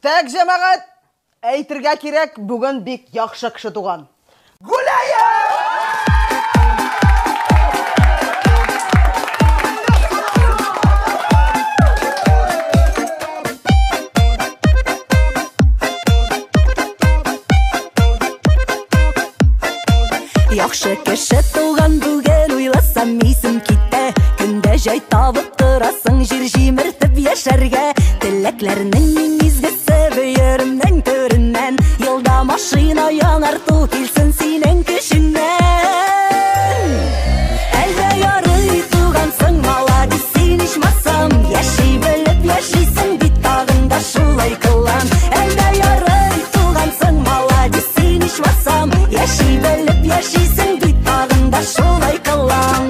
Так, жамағат, әйтірге керек, бүгін бек яқшы кіші туған. Гүләйі! Яқшы кіші туған бүгін ойласам есім кетті. Күнде жай табып тұрасың жер жеміртіп ешерге. Тілеклерінің мезгісі бүйірімнің түрінен. Елда машина яңарту келсін сенің күшінен. Әлде ярый туғансың маладис сен ешмасам. Яшей біліп яшейсің бит тағында шулай қылам. Әлде ярый туғансың маладис сен ешмасам. Яшей біліп яшейсің бит тағында шулай қылам.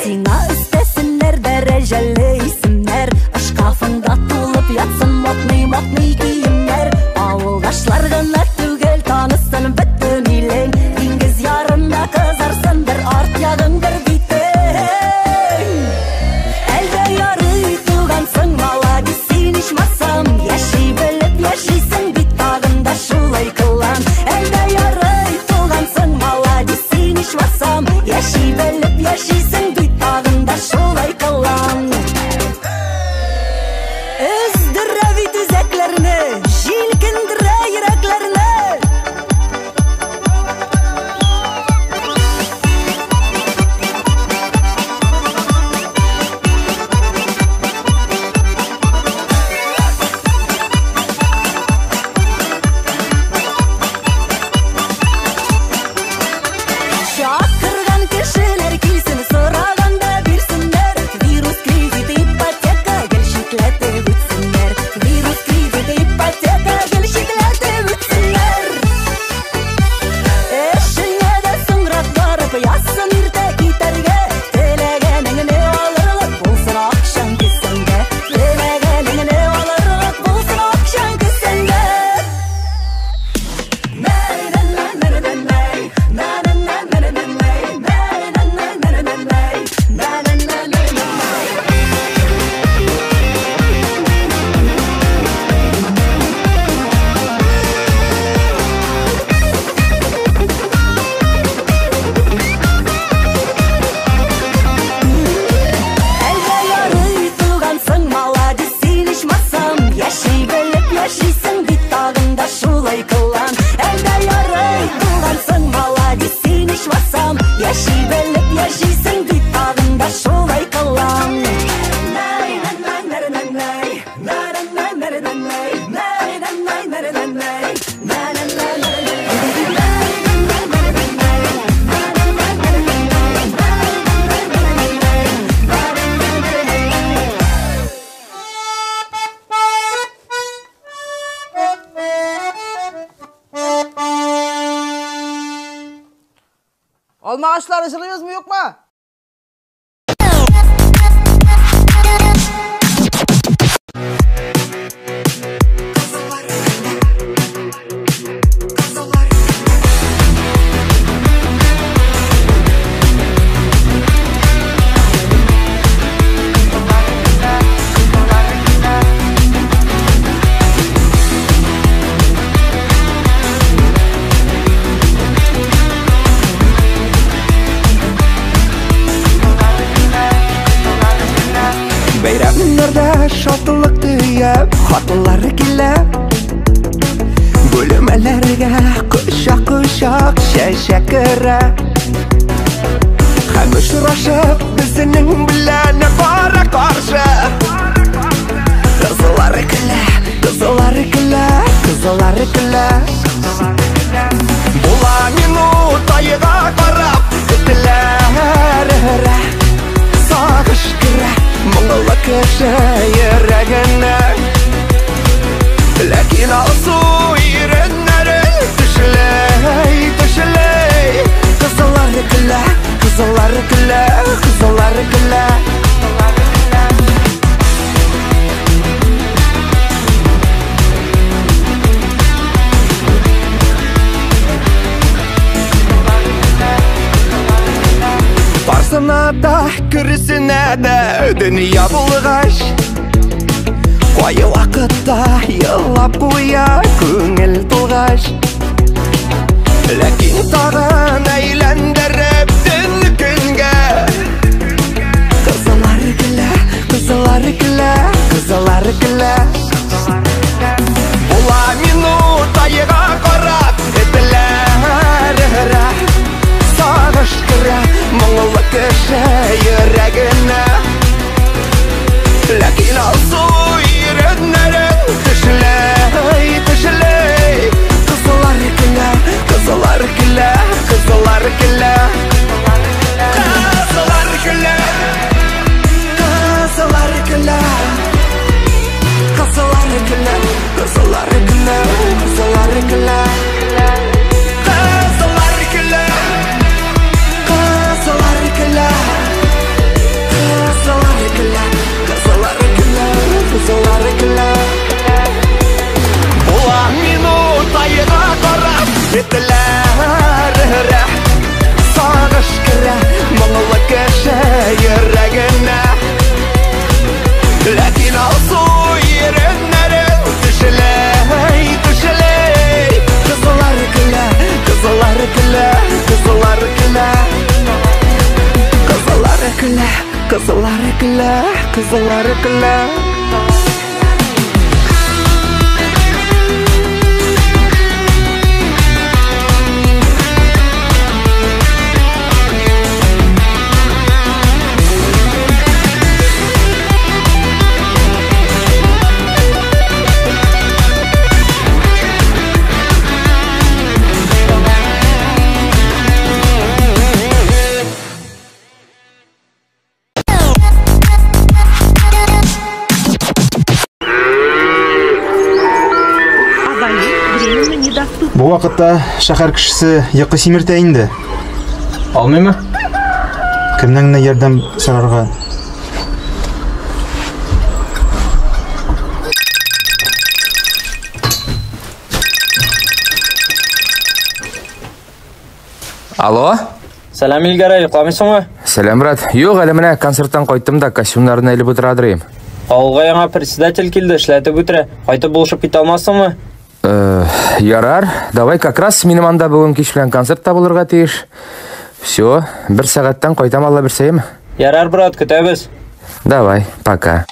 Сиңа үстесінлер дәрежелі исімлер. Шкафыңда тулып ятсын мотный киімлер. Ауылдашлар ғына түгел танысын бітін илең. Диңгіз ярында қызарсын бір арт яғың бір битең. Әлде ярый туғансың маладис сен ешмасам. Яшей біліп яшейсің бит тағында шулай қылам. Әлде ярый туғансың маладис сен ешмасам. Яшей біліп яшейсің тағында шулай қылам. Үздірі бит үзәклеріні, желкіндірі ерәклеріні. Шақырған кішілер келсін сұрағанда берсінлер. Вирус, кредит, ипотека гел шеклетіп өтсінлер. Вирус, кредит, ипотека гел шеклетіп өтсінлер. Ішіне де сұңырақ барып ясын ерте кетерге. Тілегеніңіне алырлық болсын ақшаң кесінге. Тілегеніңіне алырлық болсын ақшаң кесінге. Әлде ярый туғансың маладис сен ешмасам. Яшей біліп яшейсің бит тағында шулай қылам. Әлде ярый туғансың маладис сен ешмасам. Яшей біліп яшейсің бит тағында шулай қылам. Alma ağaçları ısırıyoruz mu yok mu? Bayramlarda şatılık duyup hatınları kelep. Bölümelerge kuşak kuşak şeşekere. Hem uçraşıp bizinin bilene bara karşı. Kızıları kile, kızıları kile, kızıları kile. Bulaninu tayıga karab kütüler. Sağış kire, мұңлы кіші ерегіне. Ләкин алсу ерінері түшілей, түшілей. Қызылары күлі, қызылары күлі, қызылары күлі. Аясына да, күрісіне де дүния болғаш. Қойы уақытта елап қоя көңіл толғаш. Ләкин тағын әйләндіріп түн күнге. Қызылар күлі, қызылар күлі, қызылар күлі. Ола минут айыға қарап етілер. Сағыш кірі, мұңылы кіші жүрегіне. Ләкин алсу ерінерін түшілей, түшілей. Қызылар күлі, қызылар күлі, қызылар күлі. Қызылар күлі, қызылар күлі. Қызылар күлі, қызылар күлі, қызылар күлі. Қызылар күлі, қызылар күлі. Қызылар күлі, қызылар күлі, қызылар күлі. Ола минут айыға қарап етілер. Сағыш кірі, мұңылы кіші жүрегіне. Ләкин алсу ерінерін түшілей, түшілей. Қызылар күлі, қызылар күлі, қызылар күлі. Қызылар күлі, қызылар күлі, қызылар күлі. Бұл вақытта шәһәр кішісі йоқы семіртә инде. Алмаймы? Кімнен генә ярдәм сорарга? Алло? Сәлем Илгара, йокламыйсыңмы? Сәлем, брат. Юк, әле менә концерттан кайттым да, костюмнарны элеп утырадырым. Авылга яңа председатель килде, эшләтеп үтерә. Кайтып булышып китә алмассыңмы? Ярар. Давай как раз минем анда бүген кич белән концертта булырга тиеш. Всё, 1 сәгатьтән кайтам, Алла берсәйме? Ярар, брат, көтәбез. Давай, пока.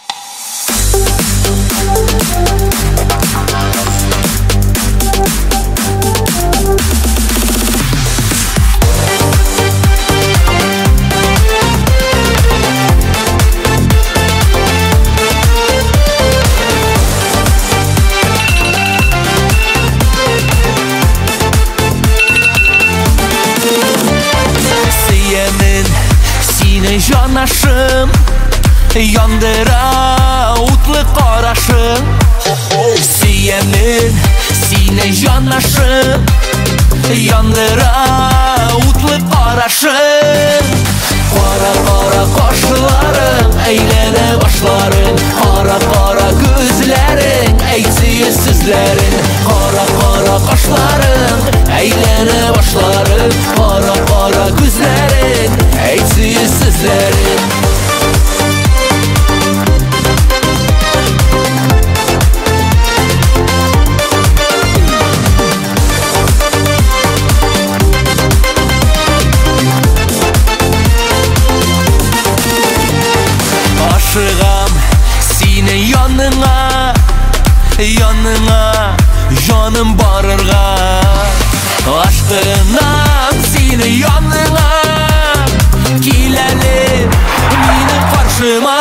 Жанашым, яндыра утлы карашым. Сөйемін, сине жанашым, яндыра утлы карашым. Кара-кара кашларың, әйләнә башларың. Кара-кара күзләрің, әйтсие сүзләрің. Кара-кара кашларың, әйләнә башларың. Кара-кара күзләрің, әйтсие сүзләрің. Ашығам сине яныңа, яныңа жаным барырға. Ашқынам сине яныңа, киләле минем каршыма.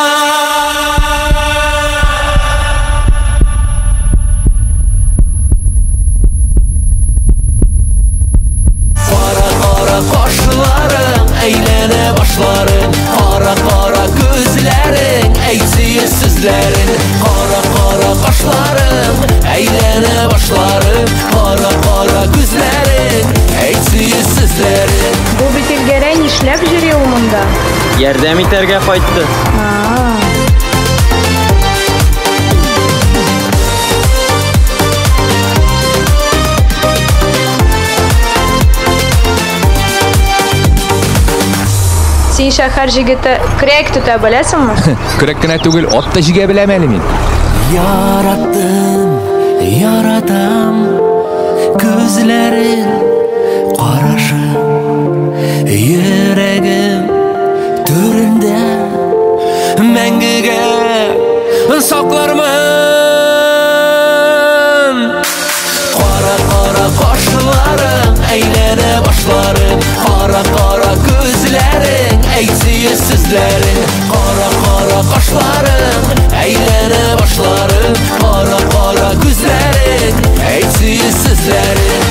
Кара-кара кашларың, әйләнә башларың. Кара-кара күзләрің, әйтсие сүзләрің. Кара-кара кашларың, әйләнә башларың. Кара-кара күзләрің, әйтсие сүзләрің. Бу бит Илгәрә нишләп йөри ул монда? Ярдәм итәргә кайтты. Син шәһәр җигете крәк тота беләсеңме? Көрәк кенә түгел, ат та җигә беләм әле мин. Яраттым, яратам, күзләрен, карашын, йөрәгем түрендә мәңгегә саклармын. Кара-кара кашларың, әйләнә башларың, кара-кара күзләрең, әйтсез сүзләрең. Кара-кара кашларың, әйләнә башларың, кара-кара күзләрең, әйтсез сүзләрең.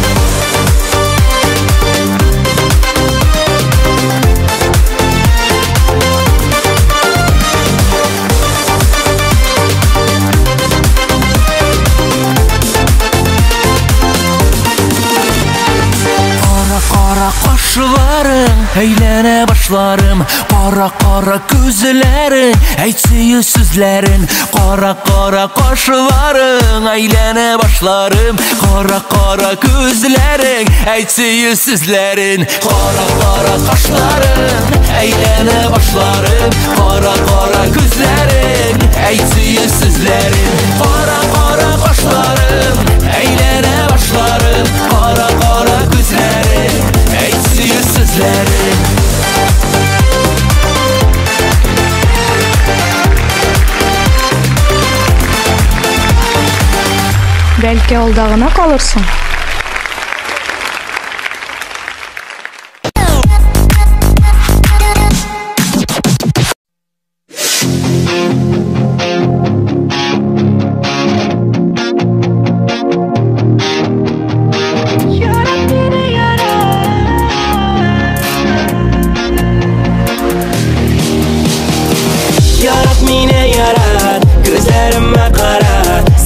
Кашларың, әйләнә башларым, кара-кара күзләрең, әйтсез сүзләрең. Кара-кара кашларың, әйләнә башларым, кара-кара күзләрең, әйтсез сүзләрең. Кара-кара кашларың, әйләнә башларым, кара-кара күзләрең, әйтсез сүзләрең. Кара-кара кашларың, әйләнә башларым, кара-кара күзләрең, әйтсез сүзләрең. Бәлки алдагына калырсың. Yarat mine yarat, gözlerime kara.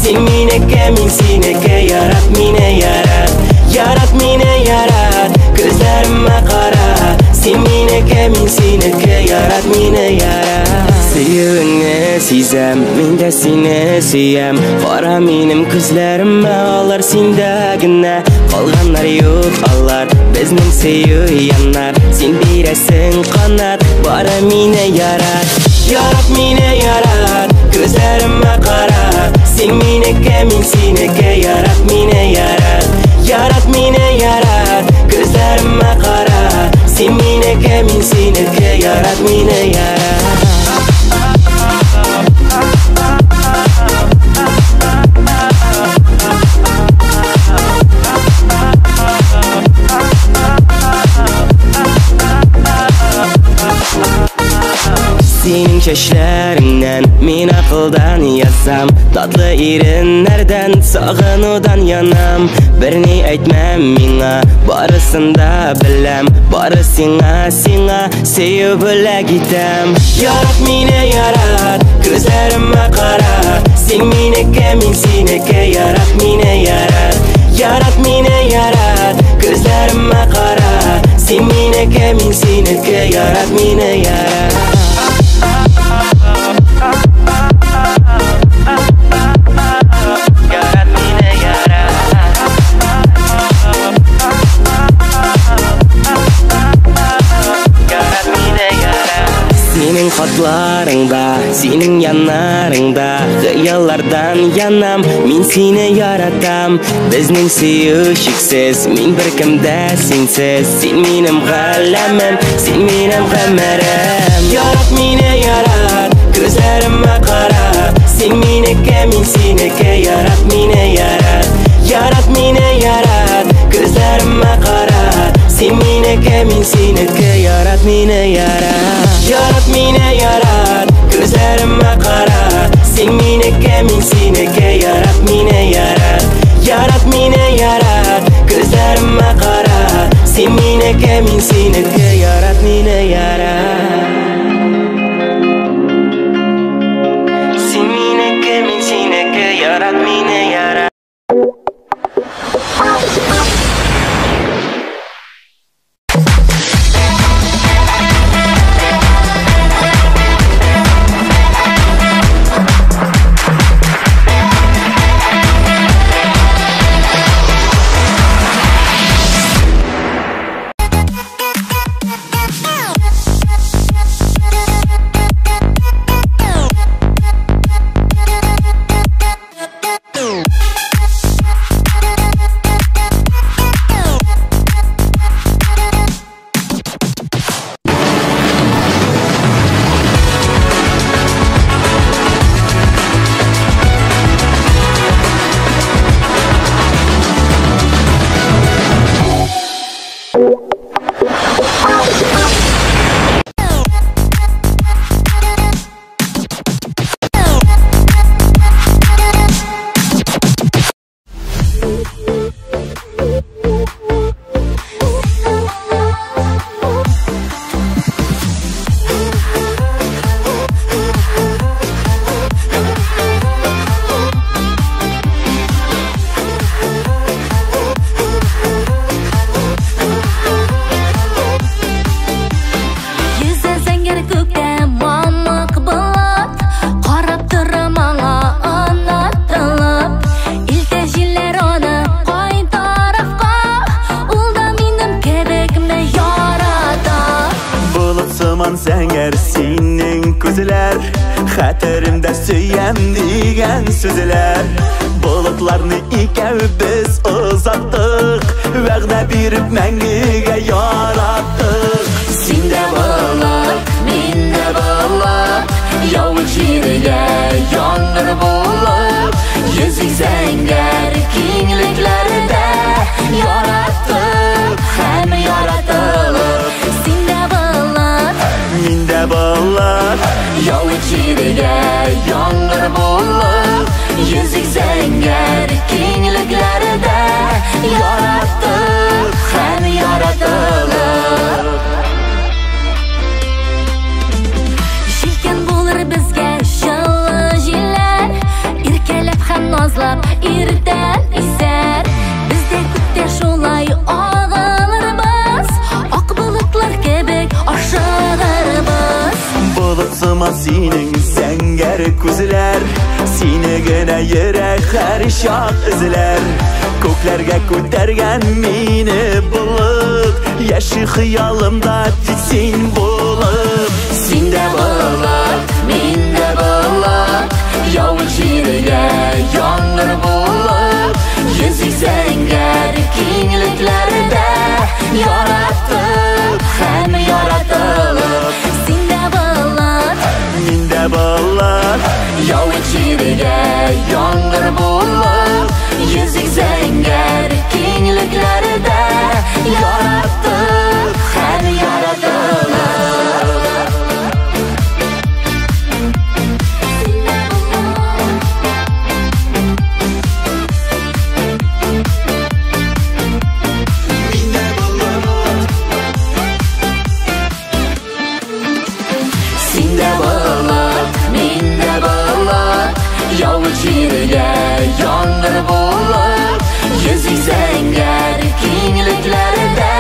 Sen mineke min sineke, yarat mine yarat. Yarat mine yarat, gözlerime kara. Sen mineke min sineke, yarat mine yarat. Sevgini sezem, men de seni suyam. Kara menim ko'zlarimma olar sendagina. Qolganlar yo'q allar, bizning sevgi yanar. Sen berasan qanot, bara meni yarat. Yarat meni yarat, ko'zlarimma qara. Sen menike men senike, yarat meni yarat. Yarat meni yarat, ko'zlarimma qara. Sen menike men senike, yarat meni yarat. Senin çeşlerinden min akıldan yazsam, tatlı irinlerden sağınudan yanam. Birini etmem mina, barısında bilem, barısına sina sevip öyle gidem. Yarat mine yarat, gözlerime kara. Sen mineke min sineke, yarat mine yarat. Yarat mine yarat, gözlerime kara. Sen mineke min sineke, yarat mine yarat. Senin hatlarında, senin yanlarında, hıyallardan yanam, min seni yaratam. Bizning sevişiksiz, min bir kimde sensiz. Sen menim galamim, sen menim gamarim. Yarat meni yarat, ko'zlarimma qara. Sen menike men senike, yarat meni yarat. Yarat meni yarat, ko'zlarimma qara. Sen menike men senike, yarat meni yarat. Yarat meni yarat, ko'zlarimma qara. Sen menike men senike, yarat meni yarat. Yarat meni yarat, ko'zlarimma qara. Sen menike men senike, yarat meni yarat. Sen menike men senike, yarat meni yarat. Bulutsuman senger senin közler Xatirimde süyem degen sözler Bulutlarını ikev biz uzattık Vəqdə birib məngige yarattık Sinde bulut, minde bulut Yavuk şirige yangır bulut Yüzük zenger kingliklerde Yarattık hem yaratılıp Sinde bulut, minde bulut yavuk şirige yangır bulut Yüzük zenger kingliklerde Yarattık hem yaratılıp Şilken bulur bizge şıllı jiller İrkelep hem nazlap irden iser Bizde kütte şulay ağılırmız Ak bulutlar kebek aşağırmız Bulutsuman senin zenger közler Seni gene yürek her şak izler Köklerge kötergen mini bulut Yaşı hıyalımda titsin bulut Sinde bulut, minde bulut Yavuk şirige yangır bulut Yüzük zenger kingliklerde Yarattık hem yaratılıp Sinde bulut, minde bulut Yavuk şirige yangır bulut Yüzük zenger kingliklerde Yarattık hem yaratılıp Sinde bulut, minde bulut Yavuk şirige yangır bulut Yüzük zenger kingliklerde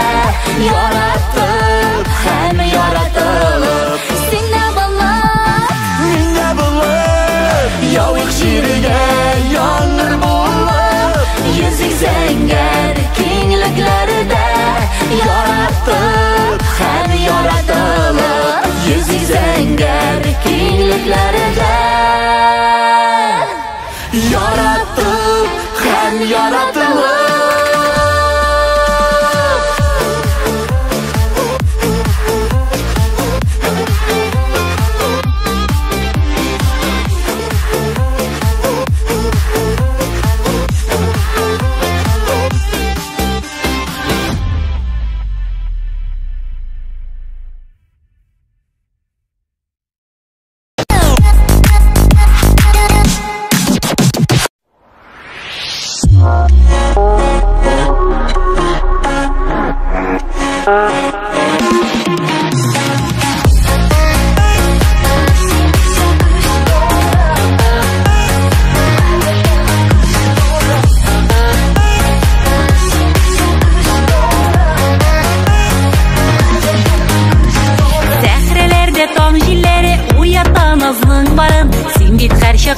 Yarattık hem yaratılıp sinde bulut, minde bulut Yavuk şirige yangır bulut Yüzük zenger kingliklerde Yarattık hem yaratılıp Yüzük zenger kingliklerde Yarattık hem yaratılıp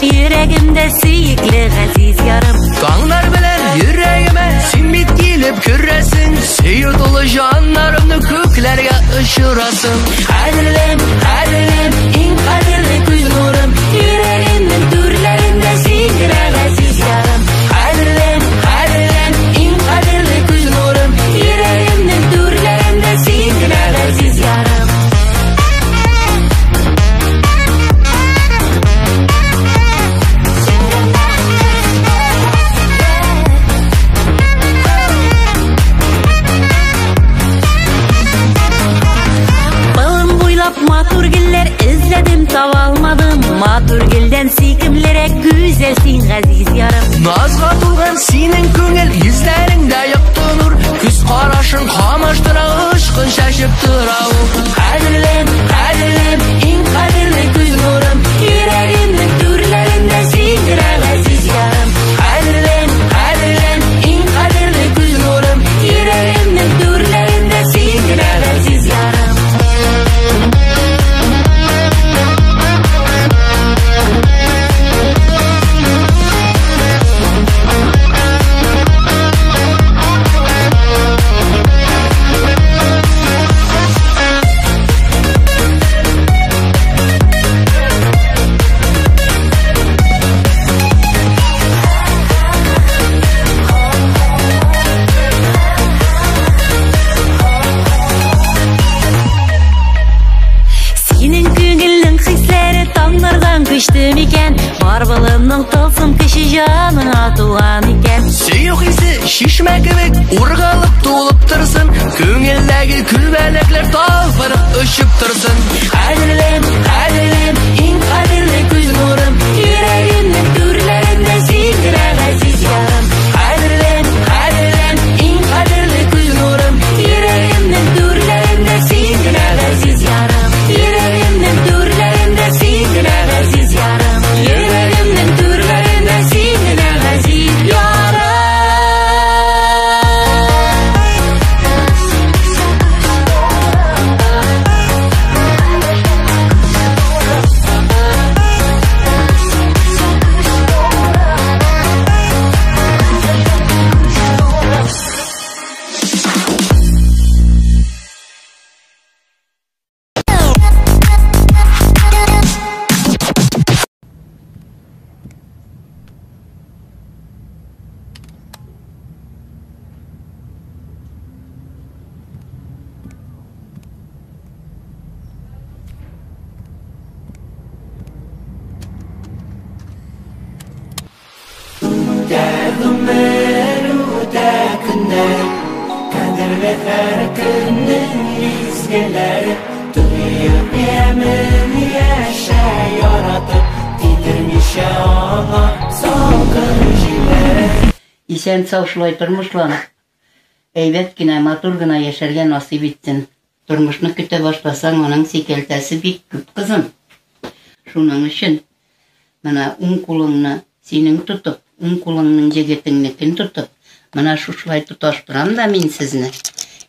yüreğimde süykli aziz yarım Kanlar bilen yüreğime simit giyip küresin Suyu dolu canlarımı köklerge ışırasın Kadirlim, kadirlim, in kadirli güz nurum Yüreğimin türlerinde süykli aziz yarım Kadirlim, kadirlim, in kadirli güz nurum Yüreğimin türlerinde süykli aziz yarım Maturgiller izledim tavalmadım Maturgilden sikimlere güzelsin aziz yarım Nazga tulgan senin köngel yüzlerinde yaktı nur Küs karaşın kamaştıra ışkın şaşıp tıra Kadirlim, kadirlim, in kadirli güz nurum Yüreğimin türlerinde sikire aziz yarım Kadirlim, kadirlim, in kadirli güz nurum Yüreğimin türlerinde sikire aziz yarım күшті мекен, бар білімнің тылсым кіші жаныңа туған екен. Сүйік есі шишмә кебек ургалып тулып тұрсын, көңілдегі күлбәләкләр талпырып ұшып тұрсын. Қадірлем, қадірлем, ең қадірлі көз нұрым, жүрегімнің түрлерінде сен генә ғазиз ярым. Қадірлем, қадірлем, ең қадірлі көз нұрым, жүрегімнің түрлерінде сен генә ғазиз ярым. Yüreğimden türlerinde singine aziz yarım. Yüreğimden türlerinde singine aziz yarım. Kaderli her günün izgeleri, duyup yemin yaşa yaratıp, titirmiş ona salgın jileri. Isen sağışlay turmuşlarına, eyvet gine matur gına yaşarga nasip etsin. Turmuşnu küte başlasan onun sekeltesi bik küp kızım. Şunun için, mana un kulunna senin tutup, un kulunun jegetinnikin tutup, mana şuşlay tutaştıram da men sizni.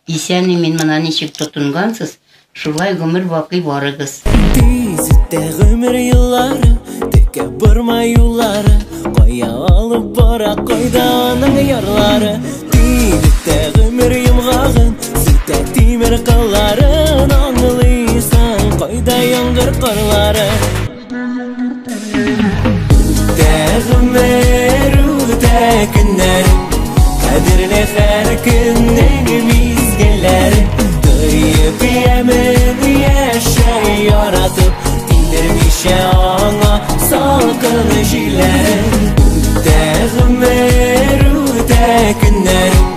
Isen emin mana neçik tutungansız, şulay gümür baqi barıgız. Tezitde gümür yılları, teke burma yolları, koya alıp bara koyda onun yarları. Tezitde gümür yımğağın, sütte timir kılların, anlıysan koyda yangır karları. Dağmeru da günlerim, kadirli her günün mizgeleri, duyup yemin yaşa yaratıp, dindirmiş ona salgın jileri. Dağmeru da günlerim,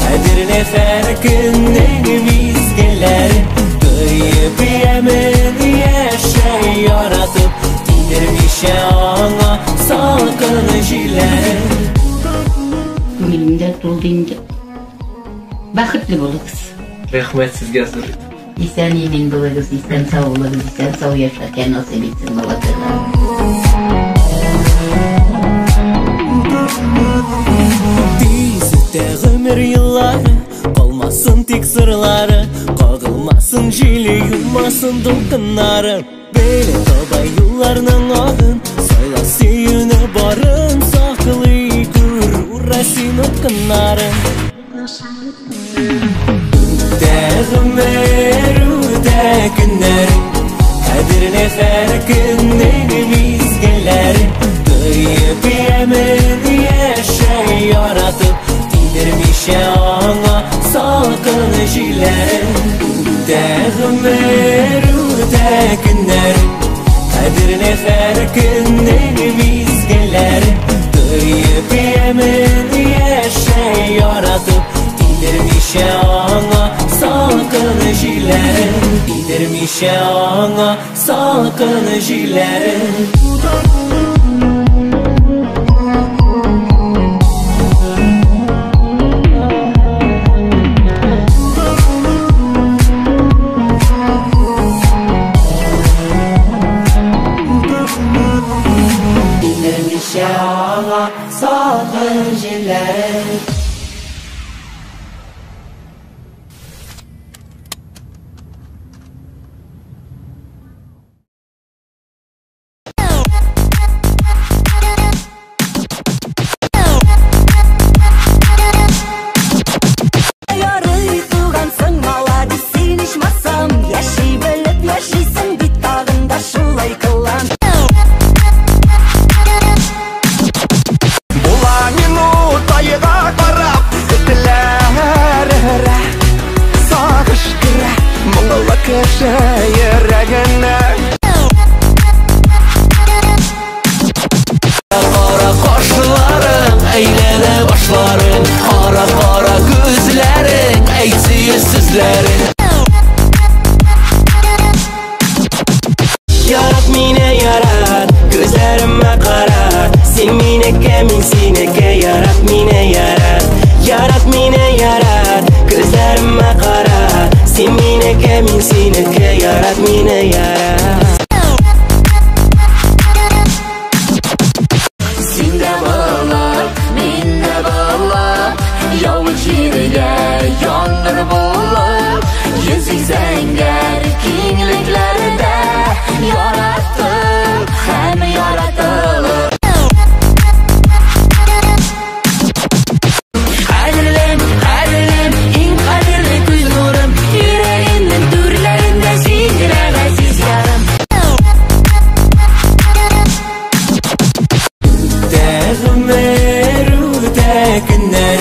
kadirli her günün mizgeleri, duyup yemin yaşa yaratıp, dindirmiş ona salgın jileri. Gülümde tulduyunca bakıtlı boluguz. Rahmet sizge Surit. İsen emin boluguz, isen sağ oluguz, isen sağ yaşarken nasip etsin balatırlar. Tezitde ömür yılları, kalmasın tek sırları, kağılmasın jili, yummasın dolkınları. Böyle tabay yollarının ağın, sayla seyini barın, saklı gür uğraşın ıtkınları. Dağmeru da günlerim, kadirli her günün mizgeleri, duyup yemin yaşa yaratıp, dindirmiş ona salgın jileri. Dağmeru da günlerim, kadirli her günün mizgeleri, duyup yemin yaşa yaratıp, dindirmiş ona salgın jileri. Dindirmiş ona salgın jileri. Dindirmiş ona salgın jileri. Ярат мине, ярат. Синдә булып, миндә булып, яулык җиргә яңгыр булып, йөзик зәңгәр киңлекләрдә яратып һәм яратылып. Кадерлем, кадерлем, иң кадерле күз нурым, йөрәгемнең түрләрендә сиңдерә газиз ярым. Тәгъмәр үтә көннәр,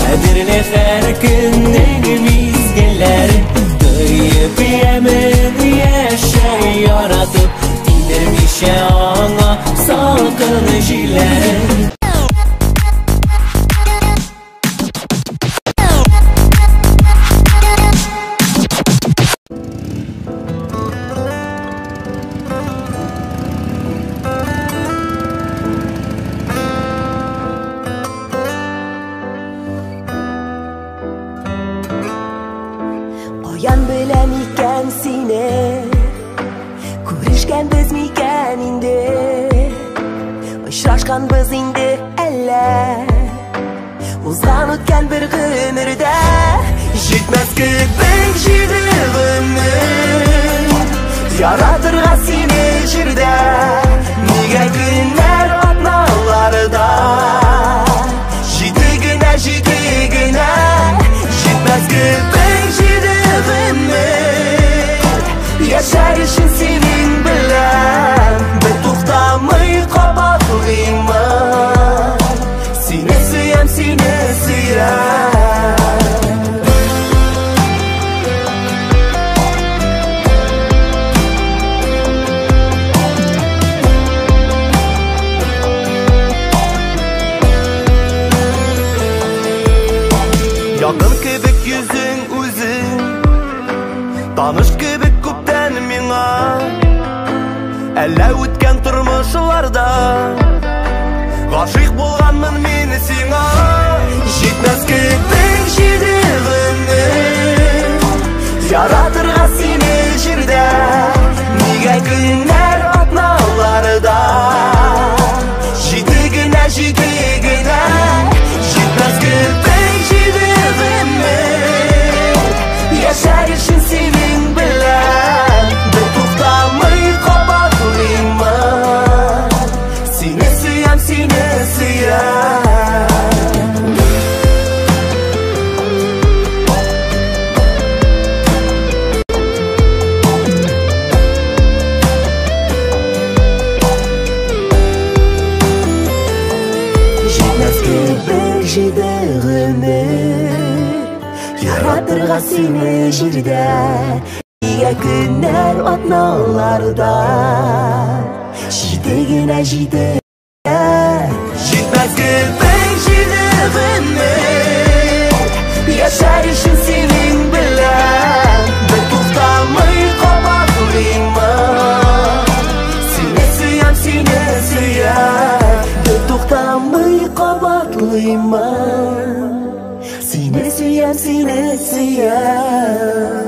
кадерле һәр көннең мизгелләре. Тоеп ямен яшәй яратып, тидермичә аңа салкын җилләре. Каян беләм икән сине, күрешкәнбез микән инде, очрашканбыз инде әллә, узган үткән бер гомердә, Җитмәс кебек җиде гомер, яратырга сине җирдә. Нигә көннәр атналарда, җиде генә, җитмәс кебек җиде гомер, яшәр өчен синең белән, бер туктамый кабатлыймын, сине сөям, сине сөям. Якын кебек йөзең үзең, таныш кебек күптән миңа, әллә үткән тормышларда гашыйк булганмын мин сиңа. Җитмәс кебек җиде гомер, яратырга сине җирдә. Нигә көннәр атналарда, җиде генә, җитмәс кебек җиде гомер, яшәр өчен синең белән, бер туктамый кабатлыймын, сине сөям, сине сөям. Җитмәс кебек җиде гомер, яратырга сине җирдә. Нигә көннәр атналарда, җиде генә, җитмәс кебек җиде гомер, яшәр өчен синең белән, бер туктамый кабатлыймын, сине сөям, бер туктамый кабатлыймын, сине сөям,